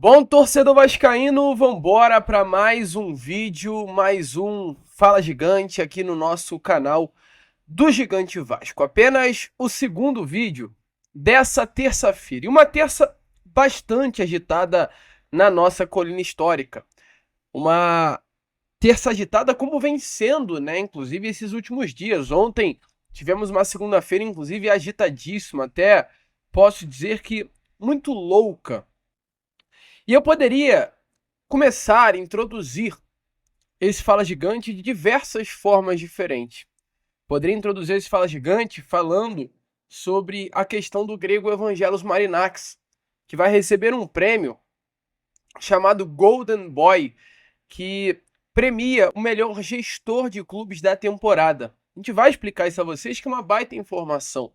Bom, torcedor vascaíno, vambora para mais um vídeo, mais um Fala Gigante aqui no nosso canal do Gigante Vasco. Apenas o segundo vídeo dessa terça-feira. E uma terça bastante agitada na nossa colina histórica. Uma terça agitada como vem sendo, né? Inclusive esses últimos dias. Ontem tivemos uma segunda-feira, inclusive, agitadíssima. Até posso dizer que muito louca. E eu poderia começar a introduzir esse Fala Gigante de diversas formas diferentes. Poderia introduzir esse Fala Gigante falando sobre a questão do grego Evangelos Marinax, que vai receber um prêmio chamado Golden Boy, que premia o melhor gestor de clubes da temporada. A gente vai explicar isso a vocês, que é uma baita informação.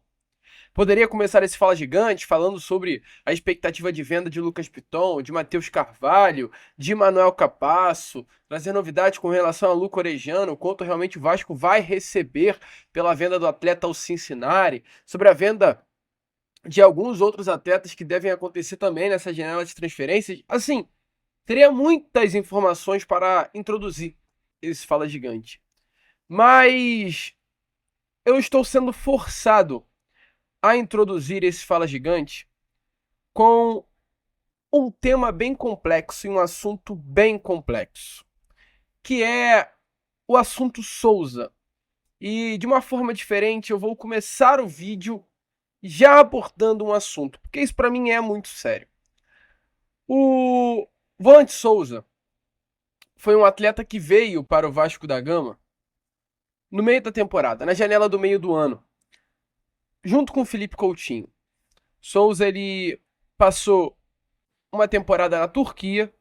Poderia começar esse Fala Gigante falando sobre a expectativa de venda de Lucas Piton, de Matheus Carvalho, de Manuel Capasso, trazer novidades com relação a Luca Orejano, quanto realmente o Vasco vai receber pela venda do atleta ao Cincinnati, sobre a venda de alguns outros atletas que devem acontecer também nessa janela de transferências. Assim, teria muitas informações para introduzir esse Fala Gigante. Mas eu estou sendo forçado a introduzir esse Fala Gigante com um tema bem complexo e um assunto bem complexo, que é o assunto Souza. E de uma forma diferente, eu vou começar o vídeo já abordando um assunto, porque isso para mim é muito sério. O volante Souza foi um atleta que veio para o Vasco da Gama no meio da temporada, na janela do meio do ano, junto com o Felipe Coutinho. Souza ele passou uma temporada na Turquia,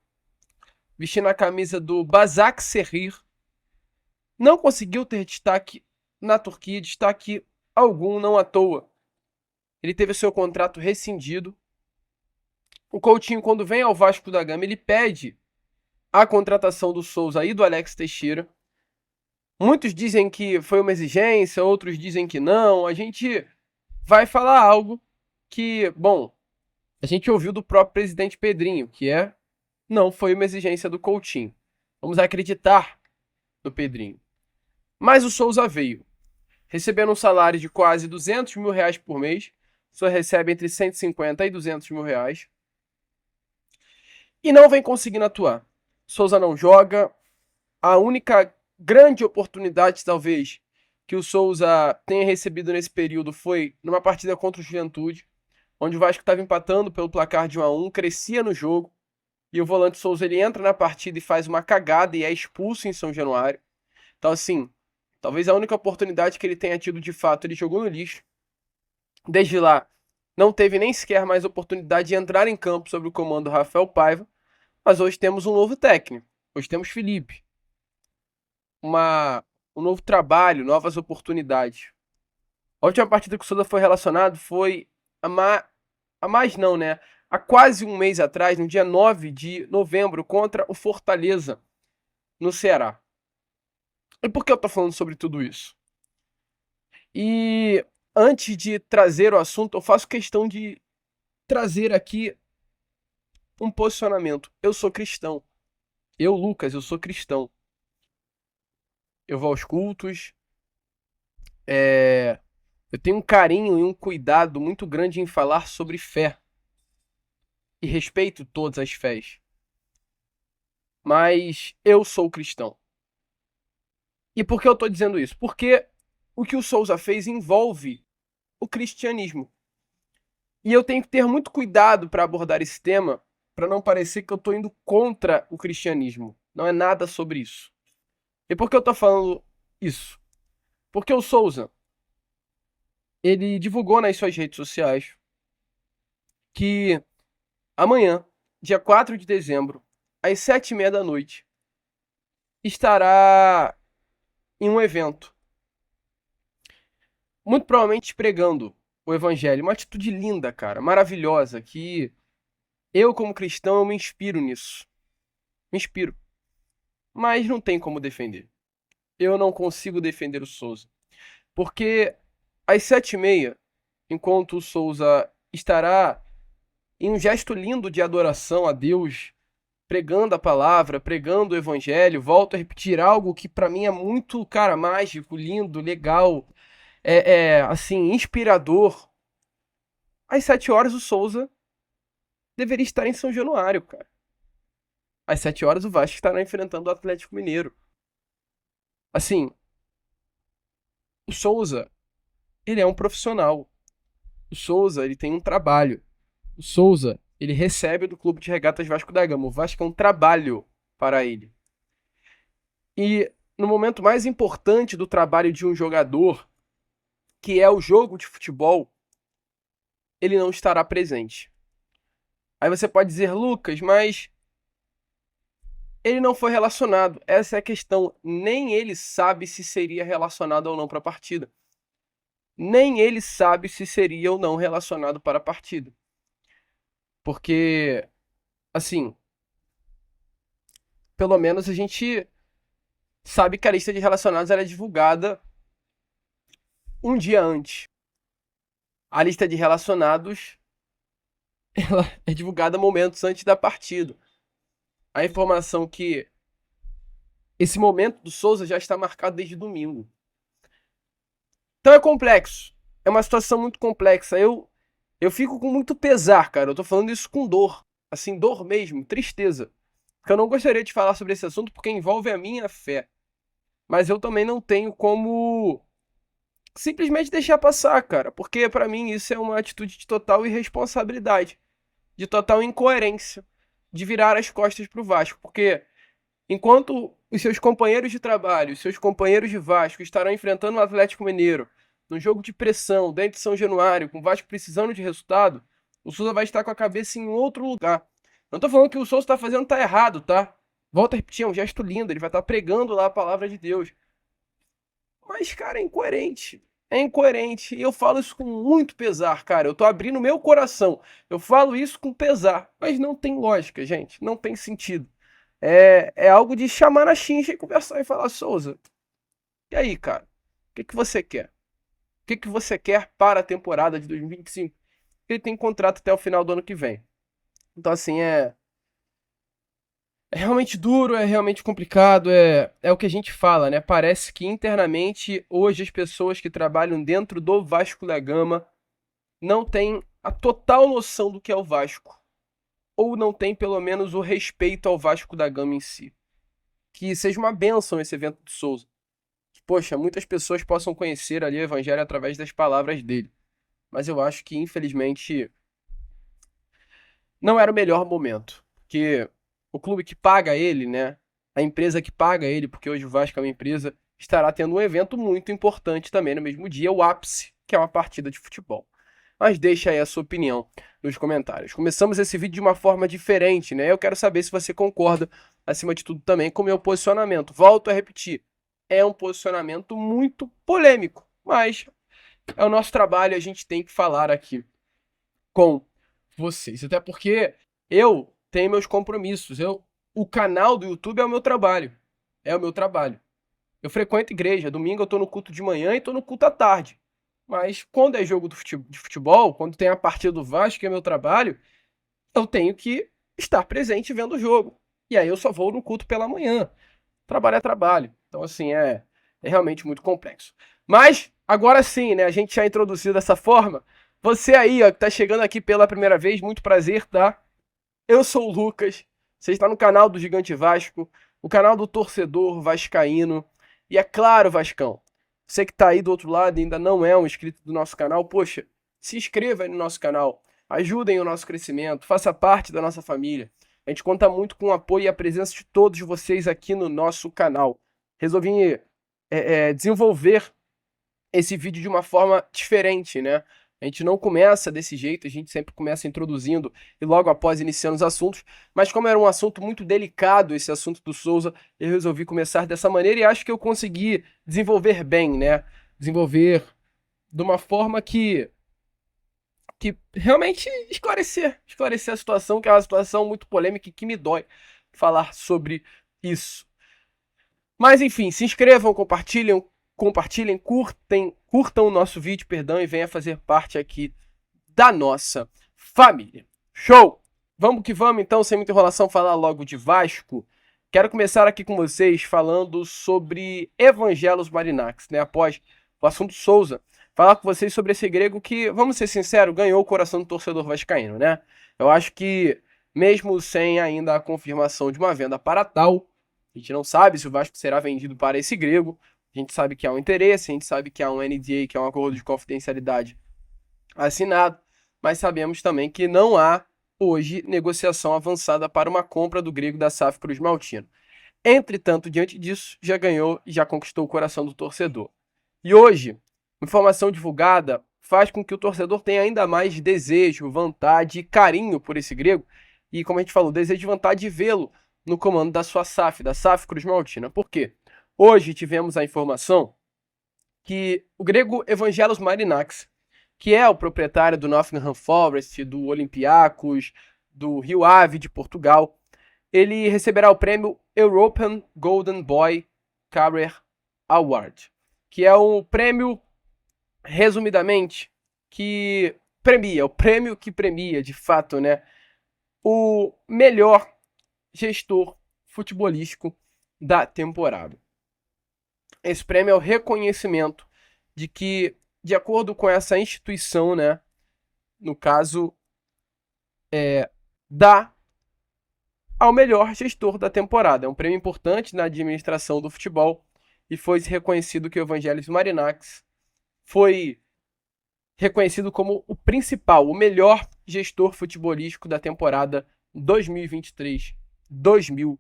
vestindo a camisa do Başakşehir. Não conseguiu ter destaque na Turquia, destaque algum, não à toa. Ele teve seu contrato rescindido. O Coutinho, quando vem ao Vasco da Gama, ele pede a contratação do Souza e do Alex Teixeira. Muitos dizem que foi uma exigência, outros dizem que não. A gente vai falar algo que, bom, a gente ouviu do próprio presidente Pedrinho, que não foi uma exigência do Coutinho. Vamos acreditar no Pedrinho. Mas o Souza veio, recebendo um salário de quase R$ 200 mil por mês. Só recebe entre 150 e R$ 200 mil. E não vem conseguindo atuar. Souza não joga. A única grande oportunidade, talvez, que o Souza tenha recebido nesse período foi numa partida contra o Juventude, onde o Vasco estava empatando pelo placar de 1-1, crescia no jogo, e o volante Souza ele entra na partida e faz uma cagada e é expulso em São Januário. Então, assim, talvez a única oportunidade que ele tenha tido de fato, ele jogou no lixo. Desde lá, não teve nem sequer mais oportunidade de entrar em campo sob o comando do Rafael Paiva, mas hoje temos um novo técnico. Hoje temos Felipe. Um novo trabalho, novas oportunidades. A última partida que o Souza foi relacionado foi a mais não, né? Há quase um mês atrás, no dia 9 de novembro, contra o Fortaleza, no Ceará. E por que eu tô falando sobre tudo isso? E antes de trazer o assunto, eu faço questão de trazer aqui um posicionamento. Eu sou cristão. Eu, Lucas, eu sou cristão. Eu vou aos cultos. Eu tenho um carinho e um cuidado muito grande em falar sobre fé. E respeito todas as fés. Mas eu sou cristão. E por que eu estou dizendo isso? Porque o que o Souza fez envolve o cristianismo. E eu tenho que ter muito cuidado para abordar esse tema, para não parecer que eu estou indo contra o cristianismo. Não é nada sobre isso. E por que eu estou falando isso? Porque o Souza, ele divulgou nas suas redes sociais que amanhã, dia 4 de dezembro, às 7h30 da noite, estará em um evento, muito provavelmente pregando o evangelho. Uma atitude linda, cara, maravilhosa, que eu, como cristão, eu me inspiro nisso. Me inspiro. Mas não tem como defender. Eu não consigo defender o Souza. Porque às 7h30, enquanto o Souza estará em um gesto lindo de adoração a Deus, pregando a palavra, pregando o evangelho, volto a repetir algo que para mim é muito, cara, mágico, lindo, legal, assim, inspirador. Às 7 horas o Souza deveria estar em São Januário, cara. Às 7 horas o Vasco estará enfrentando o Atlético Mineiro. Assim, o Souza, ele é um profissional. O Souza, ele tem um trabalho. O Souza, ele recebe do Clube de Regatas Vasco da Gama. O Vasco é um trabalho para ele. E no momento mais importante do trabalho de um jogador, que é o jogo de futebol, ele não estará presente. Aí você pode dizer, Lucas, mas ele não foi relacionado. Essa é a questão. Nem ele sabe se seria relacionado ou não para a partida. Nem ele sabe se seria ou não relacionado para a partida. Porque, assim, pelo menos a gente sabe que a lista de relacionados era divulgada um dia antes. A lista de relacionados ela é divulgada momentos antes da partida. A informação que esse momento do Souza já está marcado desde domingo. Então é complexo. É uma situação muito complexa. Eu fico com muito pesar, cara. Eu tô falando isso com dor. Assim, dor mesmo, tristeza. Porque eu não gostaria de falar sobre esse assunto porque envolve a minha fé. Mas eu também não tenho como simplesmente deixar passar, cara. Porque pra mim isso é uma atitude de total irresponsabilidade. De total incoerência. De virar as costas pro Vasco. Porque enquanto os seus companheiros de trabalho, os seus companheiros de Vasco estarão enfrentando o Atlético Mineiro num jogo de pressão dentro de São Januário, com o Vasco precisando de resultado, o Souza vai estar com a cabeça em outro lugar. Não tô falando que o Souza tá fazendo tá errado, tá? Volto a repetir, é um gesto lindo, ele vai estar pregando lá a palavra de Deus. Mas, cara, é incoerente. É incoerente. E eu falo isso com muito pesar, cara. Eu tô abrindo meu coração. Eu falo isso com pesar. Mas não tem lógica, gente. Não tem sentido. É algo de chamar na chincha e conversar e falar, Souza, e aí, cara? O que você quer? O que você quer para a temporada de 2025? Ele tem contrato até o final do ano que vem. Então, assim, é realmente duro, é realmente complicado, é o que a gente fala, né? Parece que internamente, hoje, as pessoas que trabalham dentro do Vasco da Gama não têm a total noção do que é o Vasco. Ou não têm, pelo menos, o respeito ao Vasco da Gama em si. Que seja uma bênção esse evento do Souza. Que, poxa, muitas pessoas possam conhecer ali o Evangelho através das palavras dele. Mas eu acho que, infelizmente, não era o melhor momento. Porque o clube que paga ele, né? A empresa que paga ele, porque hoje o Vasco é uma empresa, estará tendo um evento muito importante também no mesmo dia, o ápice, que é uma partida de futebol. Mas deixa aí a sua opinião nos comentários. Começamos esse vídeo de uma forma diferente, né? Eu quero saber se você concorda, acima de tudo, também com o meu posicionamento. Volto a repetir, é um posicionamento muito polêmico, mas é o nosso trabalho, a gente tem que falar aqui com vocês. Até porque eu tenho meus compromissos. O canal do YouTube é o meu trabalho. É o meu trabalho. Eu frequento igreja. Domingo eu tô no culto de manhã e tô no culto à tarde. Mas quando é jogo de futebol, quando tem a partida do Vasco, que é meu trabalho, eu tenho que estar presente vendo o jogo. E aí eu só vou no culto pela manhã. Trabalho é trabalho. Então, assim, é realmente muito complexo. Mas, agora sim, né? A gente já introduziu dessa forma. Você aí, ó, que tá chegando aqui pela primeira vez, muito prazer, tá? Eu sou o Lucas. Você está no canal do Gigante Vasco, o canal do torcedor vascaíno. E é claro, Vascão, você que tá aí do outro lado e ainda não é um inscrito do nosso canal, poxa, se inscreva aí no nosso canal. Ajudem o nosso crescimento, faça parte da nossa família. A gente conta muito com o apoio e a presença de todos vocês aqui no nosso canal. Resolvi desenvolver esse vídeo de uma forma diferente, né? A gente não começa desse jeito, a gente sempre começa introduzindo e logo após iniciando os assuntos, mas como era um assunto muito delicado, esse assunto do Souza, eu resolvi começar dessa maneira e acho que eu consegui desenvolver bem, né? Desenvolver de uma forma que realmente esclarecer a situação, que é uma situação muito polêmica e que me dói falar sobre isso. Mas enfim, se inscrevam, compartilhem, curtam o nosso vídeo, perdão, e venha fazer parte aqui da nossa família. Show! Vamos que vamos então, sem muita enrolação, falar logo de Vasco. Quero começar aqui com vocês falando sobre Evangelos Marinax, né? Após o assunto Souza, falar com vocês sobre esse grego que, vamos ser sinceros, ganhou o coração do torcedor vascaíno, né? Eu acho que, mesmo sem ainda a confirmação de uma venda para tal, a gente não sabe se o Vasco será vendido para esse grego. A gente sabe que há um interesse, a gente sabe que há um NDA, que é um acordo de confidencialidade assinado, mas sabemos também que não há hoje negociação avançada para uma compra do grego da SAF Cruz Maltino. Entretanto, diante disso, já ganhou e já conquistou o coração do torcedor. E hoje, informação divulgada faz com que o torcedor tenha ainda mais desejo, vontade e carinho por esse grego. E como a gente falou, desejo e vontade de vê-lo no comando da sua SAF, da SAF Cruz Maltina. Por quê? Hoje tivemos a informação que o grego Evangelos Marinax, que é o proprietário do Nottingham Forest, do Olympiacos, do Rio Ave de Portugal, ele receberá o prêmio European Golden Boy Career Award, que é um prêmio, resumidamente, que premia, o prêmio que premia, de fato, né, o melhor gestor futebolístico da temporada. Esse prêmio é o reconhecimento de que, de acordo com essa instituição, né, no caso, dá ao melhor gestor da temporada. É um prêmio importante na administração do futebol e foi reconhecido que o Evangelos Marinax foi reconhecido como o principal, o melhor gestor futebolístico da temporada 2023-2024.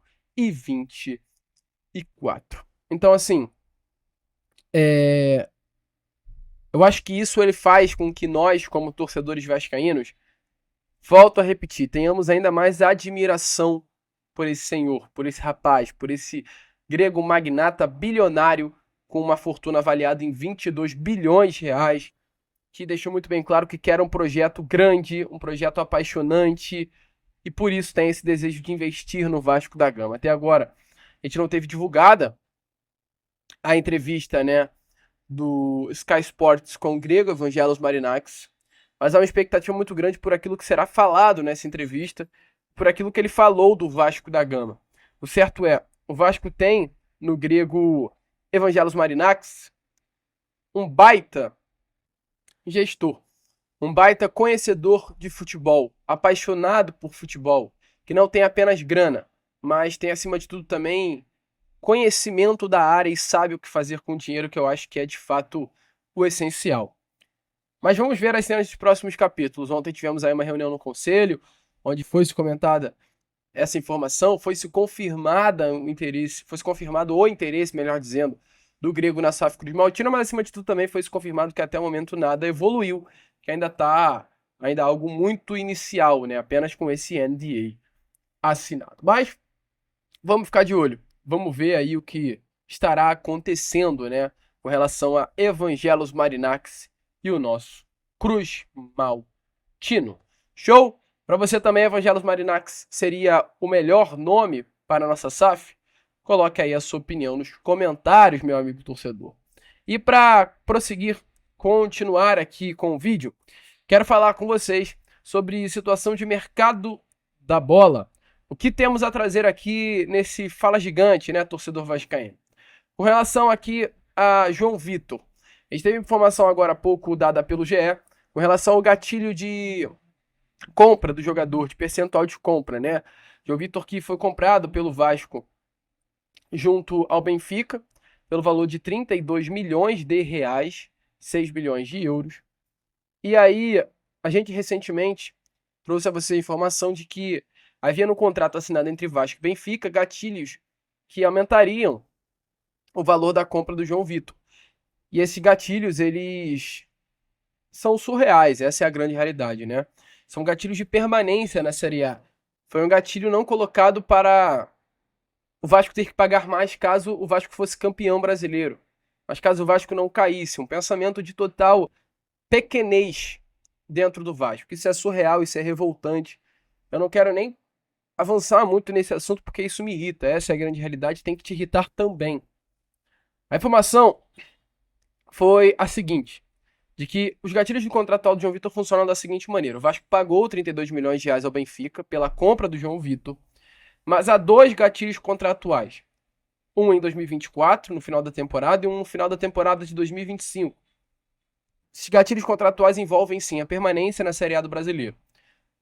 Então, assim, eu acho que isso ele faz com que nós, como torcedores vascaínos, volto a repetir, tenhamos ainda mais admiração por esse senhor, por esse rapaz, por esse grego magnata bilionário com uma fortuna avaliada em 22 bilhões de reais, que deixou muito bem claro que quer um projeto grande, um projeto apaixonante, e por isso tem esse desejo de investir no Vasco da Gama. Até agora, a gente não teve divulgada a entrevista, né, do Sky Sports com o grego Evangelos Marinax, mas há uma expectativa muito grande por aquilo que será falado nessa entrevista, por aquilo que ele falou do Vasco da Gama. O certo é, o Vasco tem no grego Evangelos Marinax um baita gestor, um baita conhecedor de futebol, apaixonado por futebol, que não tem apenas grana, mas tem acima de tudo também conhecimento da área e sabe o que fazer com o dinheiro, que eu acho que é de fato o essencial. Mas vamos ver as cenas dos próximos capítulos. Ontem tivemos aí uma reunião no conselho, onde foi-se comentada essa informação, foi-se confirmada o interesse, foi-se confirmado o interesse, melhor dizendo, do grego na SAF Cruz Maltina, mas acima de tudo também foi-se confirmado que até o momento nada evoluiu, que ainda está algo muito inicial, né? Apenas com esse NDA assinado. Mas vamos ficar de olho, vamos ver aí o que estará acontecendo, né? Com relação a Evangelos Marinax e o nosso Cruz Maltino. Show? Para você também, Evangelos Marinax seria o melhor nome para a nossa SAF? Coloque aí a sua opinião nos comentários, meu amigo torcedor. E para prosseguir, continuar aqui com o vídeo, quero falar com vocês sobre situação de mercado da bola. O que temos a trazer aqui nesse Fala Gigante, né, torcedor vascaíno? Com relação aqui a João Vitor, a gente teve informação agora há pouco dada pelo GE com relação ao gatilho de compra do jogador, de percentual de compra, né? João Vitor que foi comprado pelo Vasco junto ao Benfica pelo valor de 32 milhões de reais, 6 bilhões de euros. E aí, a gente recentemente trouxe a você a informação de que havia no contrato assinado entre Vasco e Benfica gatilhos que aumentariam o valor da compra do João Vitor. E esses gatilhos, eles são surreais, essa é a grande realidade, né? São gatilhos de permanência na Série A. Foi um gatilho não colocado para o Vasco ter que pagar mais caso o Vasco fosse campeão brasileiro. Mas caso o Vasco não caísse, um pensamento de total pequenez dentro do Vasco. Isso é surreal, isso é revoltante. Eu não quero nem avançar muito nesse assunto porque isso me irrita. Essa é a grande realidade, tem que te irritar também. A informação foi a seguinte: de que os gatilhos do contratual do João Vitor funcionam da seguinte maneira. O Vasco pagou 32 milhões de reais ao Benfica pela compra do João Vitor, mas há dois gatilhos contratuais. Um em 2024, no final da temporada, e um no final da temporada de 2025. Esses gatilhos contratuais envolvem, sim, a permanência na Série A do Brasileiro.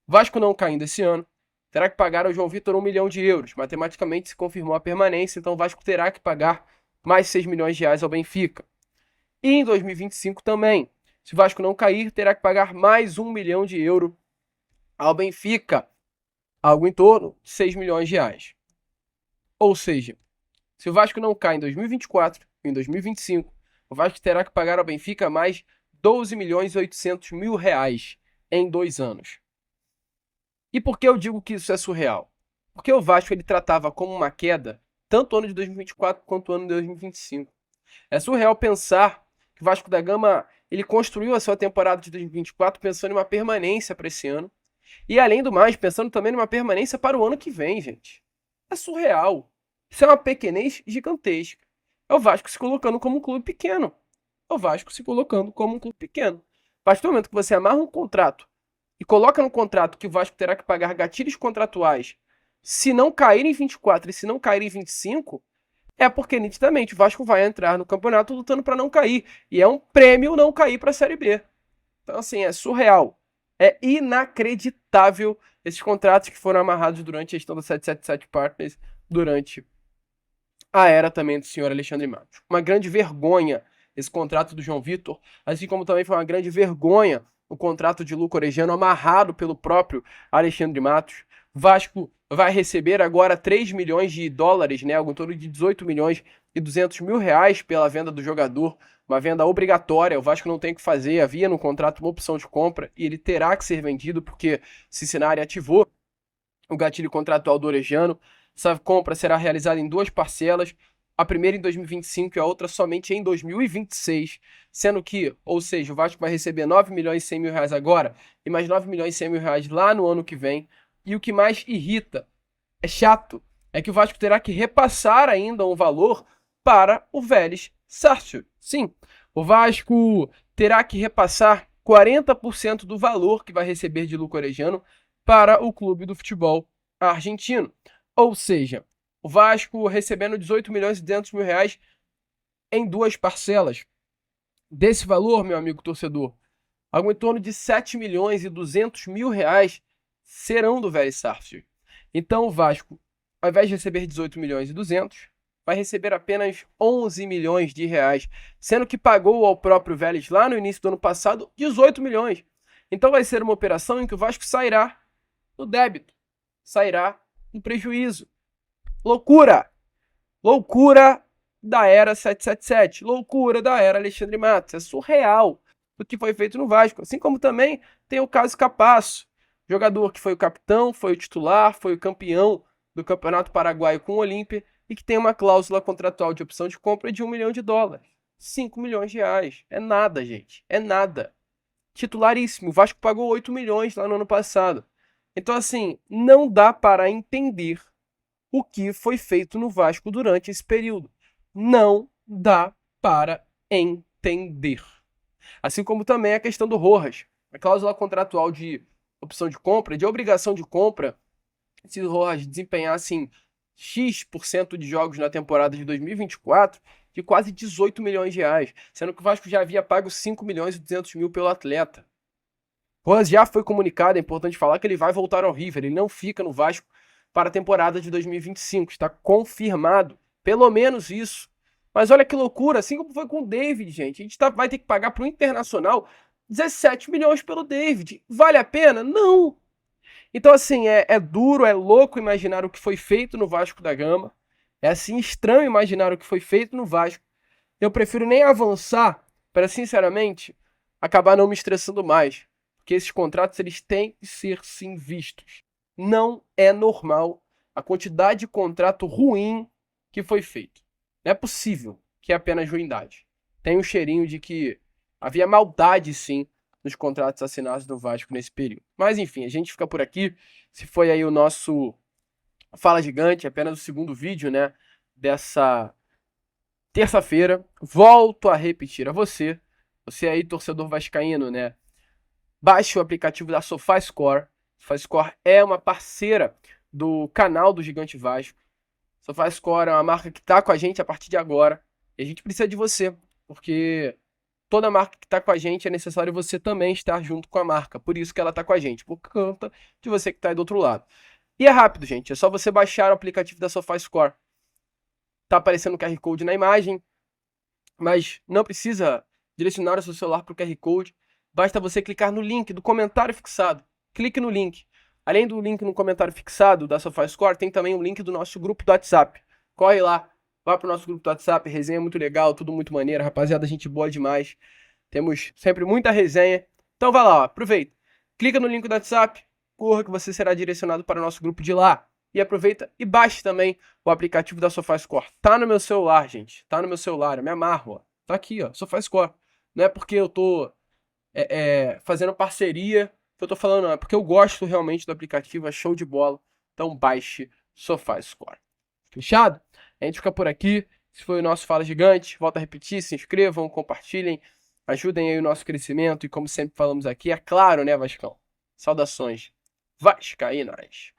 Vasco não caindo esse ano, terá que pagar ao João Vitor 1 milhão de euros. Matematicamente se confirmou a permanência, então o Vasco terá que pagar mais 6 milhões de reais ao Benfica. E em 2025 também. Se o Vasco não cair, terá que pagar mais 1 milhão de euros ao Benfica. Algo em torno de 6 milhões de reais. Ou seja, se o Vasco não cai em 2024 e em 2025, o Vasco terá que pagar ao Benfica mais 12 milhões e 800 mil reais em 2 anos. E por que eu digo que isso é surreal? Porque o Vasco ele tratava como uma queda tanto o ano de 2024 quanto o ano de 2025. É surreal pensar que o Vasco da Gama ele construiu a sua temporada de 2024 pensando em uma permanência para esse ano. E além do mais, pensando também numa permanência para o ano que vem, gente. É surreal. Isso é uma pequenez gigantesca. É o Vasco se colocando como um clube pequeno. É o Vasco se colocando como um clube pequeno. A partir do momento que você amarra um contrato e coloca no contrato que o Vasco terá que pagar gatilhos contratuais se não cair em 24 e se não cair em 25, é porque nitidamente o Vasco vai entrar no campeonato lutando para não cair. E é um prêmio não cair para a Série B. Então, assim, é surreal. É inacreditável esses contratos que foram amarrados durante a gestão da 777 Partners, durante a era também do senhor Alexandre Matos. Uma grande vergonha esse contrato do João Vitor, assim como também foi uma grande vergonha o contrato de Luca Orejano amarrado pelo próprio Alexandre Matos. Vasco vai receber agora 3 milhões de dólares, né, algo em torno de 18 milhões e 200 mil reais pela venda do jogador, uma venda obrigatória, o Vasco não tem o que fazer, havia no contrato uma opção de compra e ele terá que ser vendido porque Cincinnati ativou o gatilho contratual do Orejano. Essa compra será realizada em duas parcelas, a primeira em 2025 e a outra somente em 2026, sendo que, ou seja, o Vasco vai receber 9 milhões e 100 mil reais agora e mais 9 milhões e 100 mil reais lá no ano que vem. E o que mais irrita, é chato, é que o Vasco terá que repassar ainda um valor para o Vélez Sarsfield. Sim, o Vasco terá que repassar 40% do valor que vai receber de Luca Orejano para o clube do futebol argentino. Ou seja, o Vasco recebendo 18 milhões e 200 mil reais em duas parcelas. Desse valor, meu amigo torcedor, algo em torno de 7 milhões e 200 mil reais serão do Vélez Sarsfield. Então o Vasco, ao invés de receber 18 milhões e 200, vai receber apenas 11 milhões de reais, sendo que pagou ao próprio Vélez lá no início do ano passado 18 milhões. Então vai ser uma operação em que o Vasco sairá no débito, sairá em prejuízo. Loucura! Loucura da era 777, loucura da era Alexandre Matos. É surreal o que foi feito no Vasco. Assim como também tem o caso Capasso, jogador que foi o capitão, foi o titular, foi o campeão do Campeonato Paraguaio com o Olímpia e que tem uma cláusula contratual de opção de compra de 1 milhão de dólares. 5 milhões de reais. É nada, gente. É nada. Titularíssimo. O Vasco pagou 8 milhões lá no ano passado. Então, assim, não dá para entender o que foi feito no Vasco durante esse período. Não dá para entender. Assim como também a questão do Rojas. A cláusula contratual de opção de compra, de obrigação de compra, se o Rojas desempenhasse X% de jogos na temporada de 2024, de quase 18 milhões de reais, sendo que o Vasco já havia pago 5 milhões e 200 mil pelo atleta. O Rojas já foi comunicado, é importante falar que ele vai voltar ao River, ele não fica no Vasco para a temporada de 2025, está confirmado, pelo menos isso. Mas olha que loucura, assim como foi com o David, gente, a gente vai ter que pagar para o Internacional 17 milhões pelo David. Vale a pena? Não! Então, assim, é duro, é louco imaginar o que foi feito no Vasco da Gama. É, assim, estranho imaginar o que foi feito no Vasco. Eu prefiro nem avançar para, sinceramente, acabar não me estressando mais. Porque esses contratos, eles têm que ser, sim, vistos. Não é normal a quantidade de contrato ruim que foi feito. Não é possível que é apenas ruindade. Tem um cheirinho de que havia maldade, sim, nos contratos assinados do Vasco nesse período. Mas enfim, a gente fica por aqui. Se foi aí o nosso Fala Gigante, apenas o segundo vídeo, né, dessa terça-feira. Volto a repetir a você, Você aí, torcedor vascaíno, né? Baixe o aplicativo da SofaScore. SofaScore é uma parceira do canal do Gigante Vasco. SofaScore é uma marca que está com a gente a partir de agora. E a gente precisa de você, porque toda marca que está com a gente é necessário você também estar junto com a marca. Por isso que ela está com a gente, por conta de você que está aí do outro lado. E é rápido, gente. É só você baixar o aplicativo da SofaScore. Tá aparecendo o QR Code na imagem, mas não precisa direcionar o seu celular para o QR Code. Basta você clicar no link do comentário fixado. Clique no link. Além do link no comentário fixado da SofaScore, tem também o link do nosso grupo do WhatsApp. Corre lá, vá para o nosso grupo do WhatsApp, resenha muito legal, tudo muito maneiro, rapaziada, gente boa demais. Temos sempre muita resenha. Então vai lá, ó, aproveita. Clica no link do WhatsApp, corra que você será direcionado para o nosso grupo de lá. E aproveita e baixe também o aplicativo da SofaScore. Tá no meu celular, gente. Tá no meu celular, eu me amarro, ó. Tá aqui, ó, SofaScore. Não é porque eu tô fazendo parceria que eu tô falando, não. É porque eu gosto realmente do aplicativo, é show de bola. Então baixe SofaScore. Fechado? A gente fica por aqui. Esse foi o nosso Fala Gigante. Volto a repetir, se inscrevam, compartilhem, ajudem aí o nosso crescimento. E como sempre falamos aqui, é claro, né, Vascão? Saudações vascaínas.